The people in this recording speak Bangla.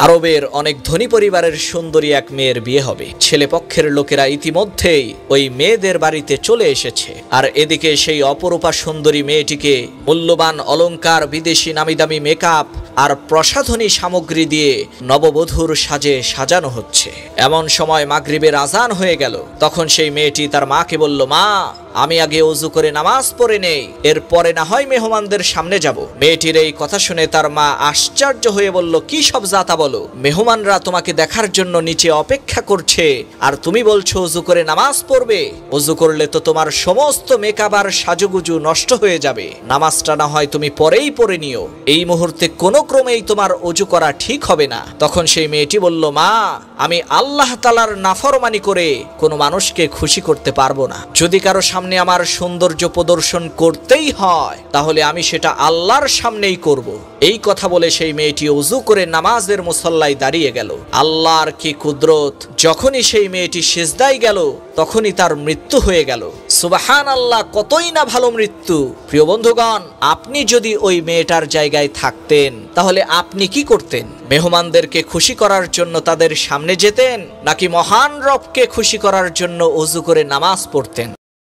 আরবের অনেক ধনী পরিবারের সুন্দরী এক মেয়ের বিয়ে হবে। ছেলেপক্ষের লোকেরা ইতিমধ্যেই ওই মেয়েদের বাড়িতে চলে এসেছে, আর এদিকে সেই অপরূপা সুন্দরী মেয়েটিকে মূল্যবান অলংকার, বিদেশি নামিদামি মেকআপ আর প্রসাধনী সামগ্রী দিয়ে নববধূর সাজে সাজানো হচ্ছে। এমন সময় মাগরিবের আজান হয়ে গেল। তখন সেই মেয়েটি তার মাকে বলল, মা, আমি আগে ওযু করে নামাজ পড়ে নেই, এরপরে না হয় মেহমানদের সামনে যাব। মেয়েটির এই কথা শুনে তার মা আশ্চর্য হয়ে বলল, কি সব জাতা বলো? মেহমানরা তোমাকে দেখার জন্য নিচে অপেক্ষা করছে, আর তুমি বলছো ওযু করে নামাজ পড়বে? ওযু করলে তো তোমার সমস্ত মেকআপ আর সাজুগুজু নষ্ট হয়ে যাবে। নামাজটা না হয় তুমি পরেই পড়ে নিও, এই মুহূর্তে কোনো ক্রমেই তোমার ওযু করা ঠিক হবে না। তখন সেই মেয়েটি বলল, মা, আমি আল্লাহ তাআলার নাফরমানি করে কোনো মানুষকে খুশি করতে পারবো না। যদি কারো সামনে আমার সৌন্দর্য প্রদর্শন করতেই হয়, তাহলে আমি সেটা আল্লাহর সামনেই করব। এই কথা বলে সেই মেয়েটি ওযু করে নামাজের মুসল্লায় দাঁড়িয়ে গেল। আল্লাহর কি কুদরত! যখনই সেই মেয়েটি সিজদায় গেল, তখনই তার মৃত্যু হয়ে গেল। সুবহানাল্লাহ, কতই না ভালো মৃত্যু! প্রিয় বন্ধুগণ, আপনি যদি ওই মেয়েটার জায়গায় থাকতেন, তাহলে আপনি কি করতেন? মেহমানদেরকে খুশি করার জন্য তাদের সামনে যেতেন, নাকি মহান রবকে খুশি করার জন্য ওযু করে নামাজ পড়তেন?